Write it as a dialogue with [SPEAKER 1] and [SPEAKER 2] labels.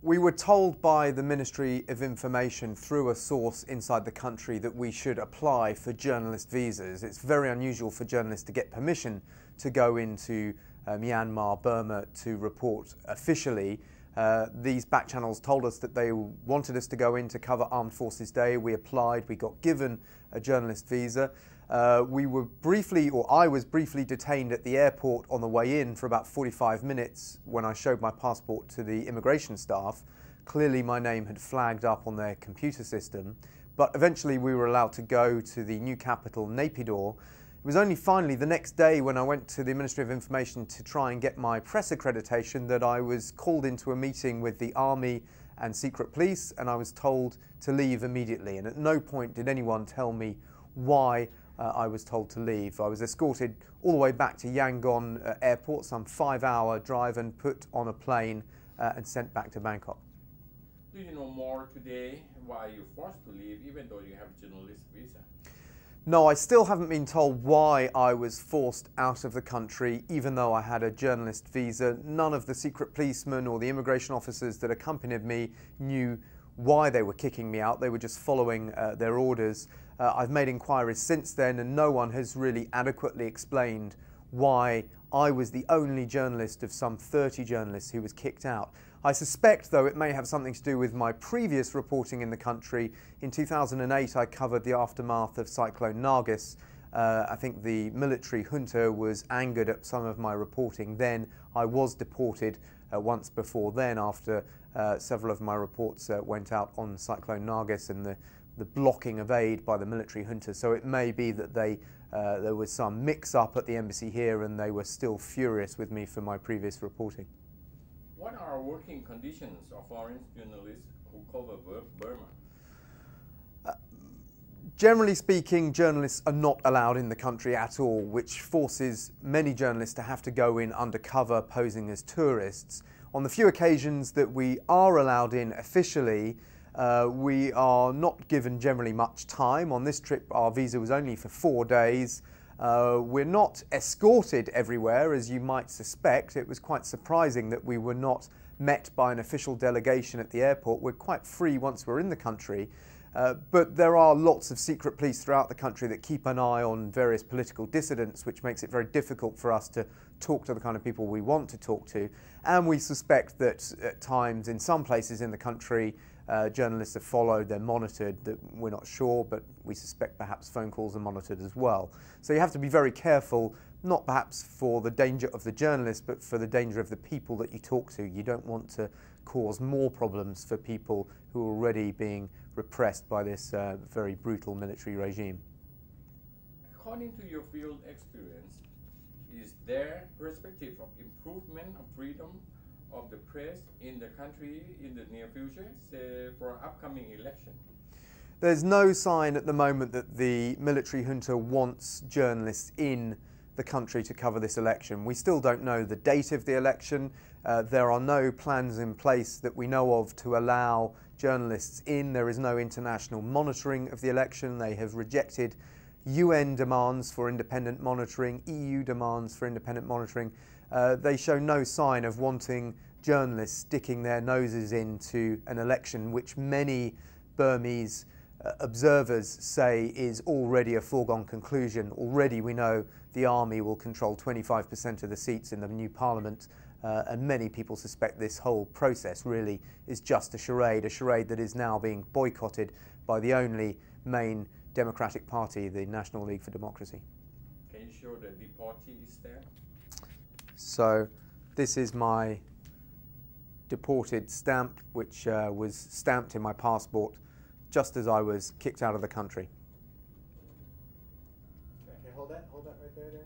[SPEAKER 1] We were told by the Ministry of Information through a source inside the country that we should apply for journalist visas. It's very unusual for journalists to get permission to go into Myanmar, Burma to report officially. These back channels told us that they wanted us to go in to cover Armed Forces Day. We applied, we got given a journalist visa. We were briefly, or I was briefly detained at the airport on the way in for about 45 minutes when I showed my passport to the immigration staff. Clearly my name had flagged up on their computer system, but eventually we were allowed to go to the new capital, Naypyidaw. It was only finally the next day when I went to the Ministry of Information to try and get my press accreditation that I was called into a meeting with the Army and Secret Police, and I was told to leave immediately. And at no point did anyone tell me why I was told to leave. I was escorted all the way back to Yangon airport, some 5-hour drive, and put on a plane and sent back to Bangkok.
[SPEAKER 2] Do you know more today why you're forced to leave even though you have a journalist visa?
[SPEAKER 1] No, I still haven't been told why I was forced out of the country, even though I had a journalist visa. None of the secret policemen or the immigration officers that accompanied me knew why they were kicking me out. They were just following their orders. I've made inquiries since then, and no one has really adequately explained why I was the only journalist of some 30 journalists who was kicked out. I suspect, though, it may have something to do with my previous reporting in the country. In 2008, I covered the aftermath of Cyclone Nargis. I think the military junta was angered at some of my reporting then. I was deported once before then after several of my reports went out on Cyclone Nargis and the blocking of aid by the military junta. So it may be that there was some mix-up at the embassy here and they were still furious with me for my previous reporting.
[SPEAKER 2] What are working conditions of foreign journalists who cover Burma?
[SPEAKER 1] Generally speaking, journalists are not allowed in the country at all, which forces many journalists to have to go in undercover posing as tourists. On the few occasions that we are allowed in officially, we are not given generally much time. On this trip, our visa was only for 4 days. We're not escorted everywhere, as you might suspect. It was quite surprising that we were not met by an official delegation at the airport. We're quite free once we're in the country. But there are lots of secret police throughout the country that keep an eye on various political dissidents, which makes it very difficult for us to talk to the kind of people we want to talk to. And we suspect that at times, in some places in the country, journalists are followed, they're monitored. That we're not sure, but we suspect perhaps phone calls are monitored as well. So you have to be very careful, not perhaps for the danger of the journalist, but for the danger of the people that you talk to. You don't want to cause more problems for people who are already being repressed by this very brutal military regime.
[SPEAKER 2] According to your field experience, is there perspective of improvement of freedom of the press in the country in the near future, say for upcoming election?
[SPEAKER 1] There's no sign at the moment that the military junta wants journalists in the country to cover this election. We still don't know the date of the election. There are no plans in place that we know of to allow journalists in. There is no international monitoring of the election. They have rejected UN demands for independent monitoring, EU demands for independent monitoring. They show no sign of wanting journalists sticking their noses into an election which many Burmese observers say is already a foregone conclusion. Already we know the army will control 25% of the seats in the new parliament, and many people suspect this whole process really is just a charade that is now being boycotted by the only main democratic party, the National League for Democracy.
[SPEAKER 2] Can you show the deportee stamp?
[SPEAKER 1] So this is my deported stamp, which was stamped in my passport just as I was kicked out of the country.
[SPEAKER 3] Okay, hold that right there.